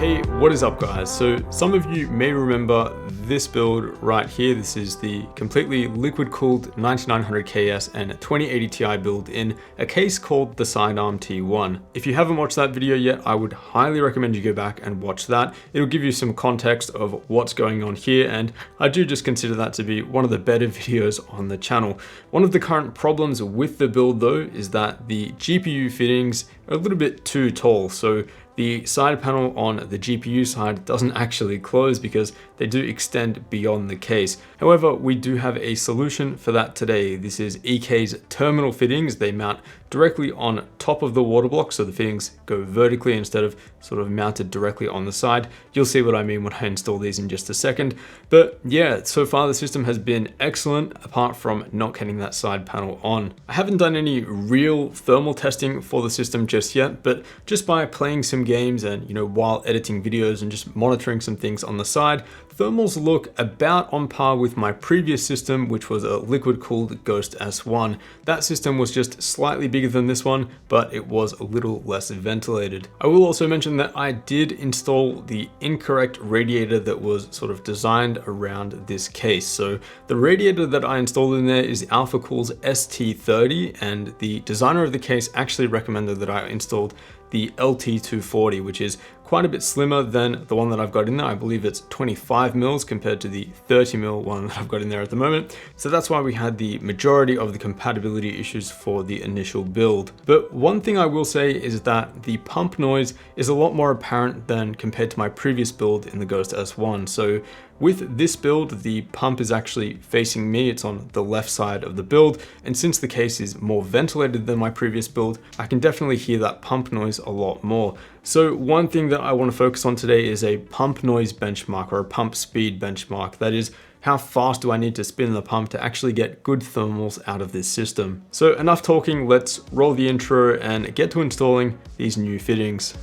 Hey, what is up guys? So some of you may remember this build right here. This is the completely liquid cooled 9900 KS and 2080 Ti build in a case called the Sidearm T1. If you haven't watched that video yet, I would highly recommend you go back and watch that. It'll give you some context of what's going on here, and I do just consider that to be one of the better videos on the channel. One of the current problems with the build though is that the GPU fittings are a little bit too tall. So the side panel on the GPU side doesn't actually close because they do extend beyond the case. However, we do have a solution for that today. This is EK's terminal fittings. They mount directly on top of the water block, so the fittings go vertically instead of sort of mounted directly on the side. You'll see what I mean when I install these in just a second. But yeah, so far the system has been excellent apart from not getting that side panel on. I haven't done any real thermal testing for the system just yet, but just by playing some games and while editing videos and just monitoring some things on the side, thermals look about on par with my previous system, which was a liquid cooled Ghost S1. That system was just slightly bigger than this one, but it was a little less ventilated. I will also mention that I did install the incorrect radiator that was sort of designed around this case. So the radiator that I installed in there is AlphaCool's ST30, and the designer of the case actually recommended that I installed the LT240, which is quite a bit slimmer than the one that I've got in there. I believe it's 25 mils compared to the 30 mil one that I've got in there at the moment. So that's why we had the majority of the compatibility issues for the initial build. But one thing I will say is that the pump noise is a lot more apparent than compared to my previous build in the Ghost S1. So with this build, the pump is actually facing me. It's on the left side of the build. And since the case is more ventilated than my previous build, I can definitely hear that pump noise a lot more. So one thing that I want to focus on today is a pump noise benchmark, or a pump speed benchmark. That is, how fast do I need to spin the pump to actually get good thermals out of this system? So enough talking, let's roll the intro and get to installing these new fittings.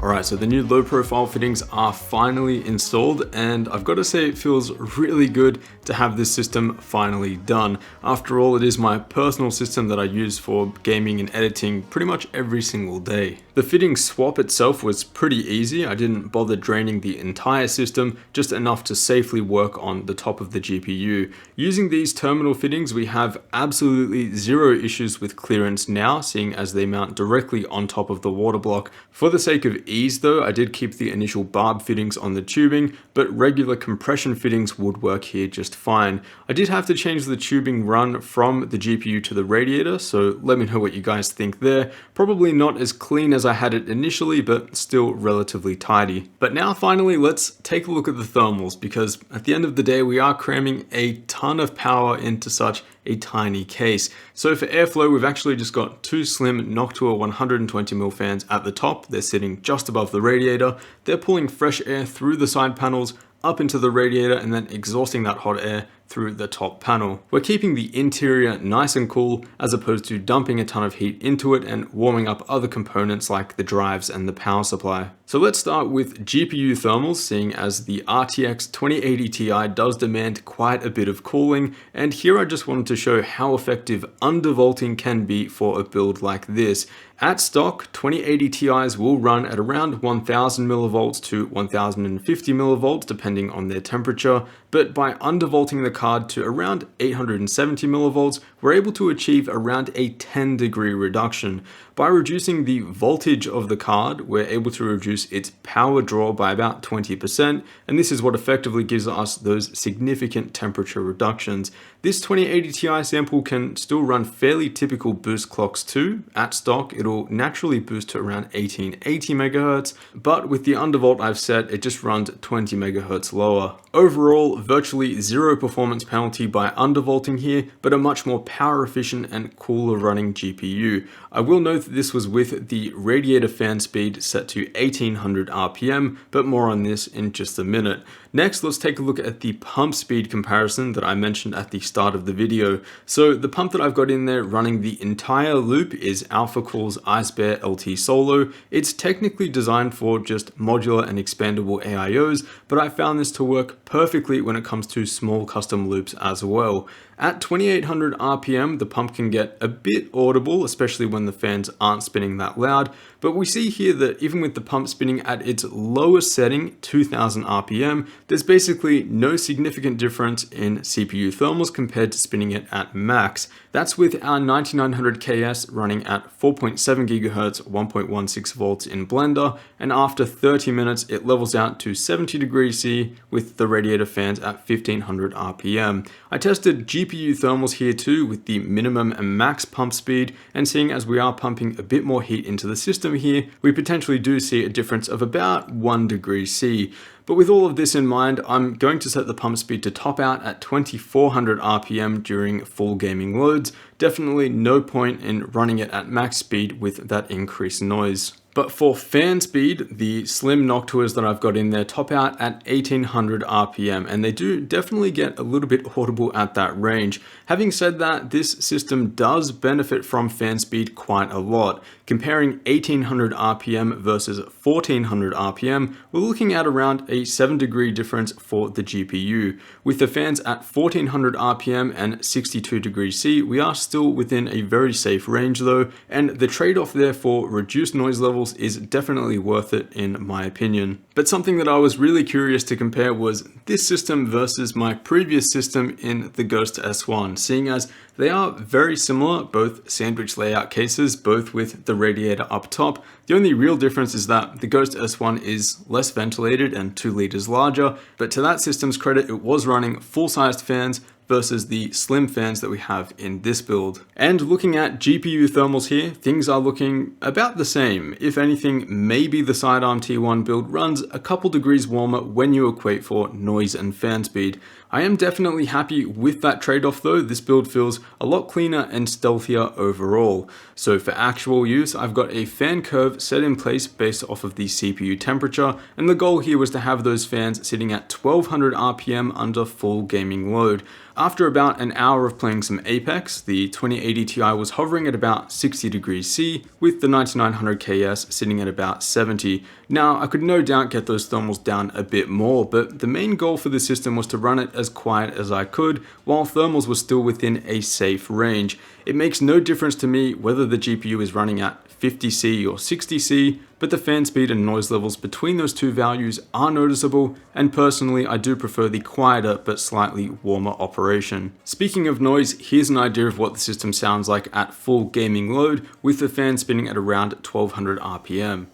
Alright, so the new low profile fittings are finally installed, and I've got to say it feels really good to have this system finally done. After all, it is my personal system that I use for gaming and editing pretty much every single day. The fitting swap itself was pretty easy. I didn't bother draining the entire system, just enough to safely work on the top of the GPU. Using these terminal fittings, we have absolutely zero issues with clearance now, seeing as they mount directly on top of the water block. For the sake of ease though, I did keep the initial barb fittings on the tubing, but regular compression fittings would work here just fine. I did have to change the tubing run from the GPU to the radiator, so let me know what you guys think there. Probably not as clean as I had it initially, but still relatively tidy. But now finally, let's take a look at the thermals, because at the end of the day, we are cramming a ton of power into such a tiny case. So for airflow, we've actually just got two slim Noctua 120mm fans at the top. They're sitting just above the radiator. They're pulling fresh air through the side panels up into the radiator and then exhausting that hot air through the top panel. We're keeping the interior nice and cool as opposed to dumping a ton of heat into it and warming up other components like the drives and the power supply. So let's start with GPU thermals, seeing as the RTX 2080 Ti does demand quite a bit of cooling, and here I just wanted to show how effective undervolting can be for a build like this. At stock, 2080 Ti's will run at around 1000 millivolts to 1050 millivolts depending on their temperature, but by undervolting the card to around 870 millivolts, we're able to achieve around a 10-degree reduction. By reducing the voltage of the card, we're able to reduce its power draw by about 20%, and this is what effectively gives us those significant temperature reductions. This 2080 Ti sample can still run fairly typical boost clocks too. At stock, it'll naturally boost to around 1880 MHz, but with the undervolt I've set, it just runs 20 MHz lower. Overall, virtually zero performance penalty by undervolting here, but a much more power efficient and cooler running GPU. I will note that this was with the radiator fan speed set to 1800 RPM, but more on this in just a minute. Next, let's take a look at the pump speed comparison that I mentioned at the start of the video. So the pump that I've got in there running the entire loop is AlphaCool's Ice Bear LT Solo. It's technically designed for just modular and expandable AIOs, but I found this to work perfectly when it comes to small custom loops as well. At 2800 RPM, the pump can get a bit audible, especially when the fans aren't spinning that loud, but we see here that even with the pump spinning at its lowest setting, 2000 RPM, there's basically no significant difference in CPU thermals compared to spinning it at max. That's with our 9900 KS running at 4.7 GHz, 1.16 volts in Blender, and after 30 minutes, it levels out to 70 degrees C with the radiator fans at 1500 RPM. I tested GPU thermals here too with the minimum and max pump speed, and seeing as we are pumping a bit more heat into the system here, we potentially do see a difference of about 1 degree C. But with all of this in mind, I'm going to set the pump speed to top out at 2400 RPM during full gaming loads. Definitely no point in running it at max speed with that increased noise. But for fan speed, the slim Noctuas that I've got in there top out at 1800 RPM, and they do definitely get a little bit audible at that range. Having said that, this system does benefit from fan speed quite a lot. Comparing 1800 RPM versus 1400 RPM, we're looking at around a 7-degree difference for the GPU. With the fans at 1400 RPM and 62 degrees C, we are still within a very safe range though, and the trade-off there for reduced noise levels is definitely worth it in my opinion. But something that I was really curious to compare was this system versus my previous system in the Ghost S1, seeing as they are very similar, both sandwich layout cases, both with the radiator up top. The only real difference is that the Ghost S1 is less ventilated and 2 liters larger, but to that system's credit, it was running full-sized fans versus the slim fans that we have in this build. And looking at GPU thermals here, things are looking about the same. If anything, maybe the Sidearm T1 build runs a couple degrees warmer when you equate for noise and fan speed. I am definitely happy with that trade-off though. This build feels a lot cleaner and stealthier overall. So for actual use, I've got a fan curve set in place based off of the CPU temperature, and the goal here was to have those fans sitting at 1200 RPM under full gaming load. After about an hour of playing some Apex, the 2080 Ti was hovering at about 60 degrees C, with the 9900 KS sitting at about 70. Now, I could no doubt get those thermals down a bit more, but the main goal for the system was to run it as quiet as I could, while thermals were still within a safe range. It makes no difference to me whether the GPU is running at 50C or 60C, but the fan speed and noise levels between those two values are noticeable, and personally I do prefer the quieter but slightly warmer operation. Speaking of noise, here's an idea of what the system sounds like at full gaming load with the fan spinning at around 1200 RPM.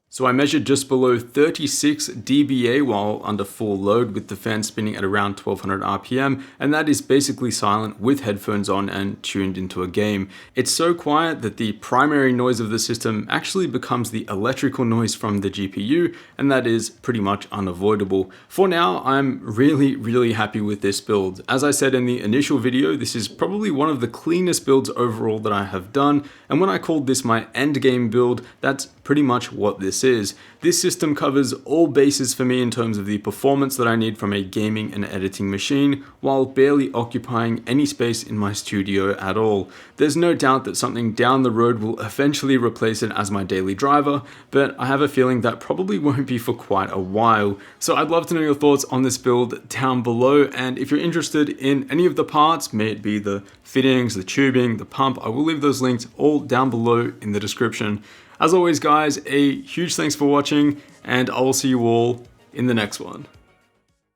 So I measured just below 36 dBA while under full load with the fan spinning at around 1200 RPM, and that is basically silent with headphones on and tuned into a game. It's so quiet that the primary noise of the system actually becomes the electrical noise from the GPU, and that is pretty much unavoidable. For now, I'm really happy with this build. As I said in the initial video, this is probably one of the cleanest builds overall that I have done, and when I called this my endgame build, that's pretty much what this is. This system covers all bases for me in terms of the performance that I need from a gaming and editing machine, while barely occupying any space in my studio at all. There's no doubt that something down the road will eventually replace it as my daily driver, but I have a feeling that probably won't be for quite a while. So I'd love to know your thoughts on this build down below, and if you're interested in any of the parts, may it be the fittings, the tubing, the pump, I will leave those links all down below in the description. As always guys, a huge thanks for watching, and I will see you all in the next one.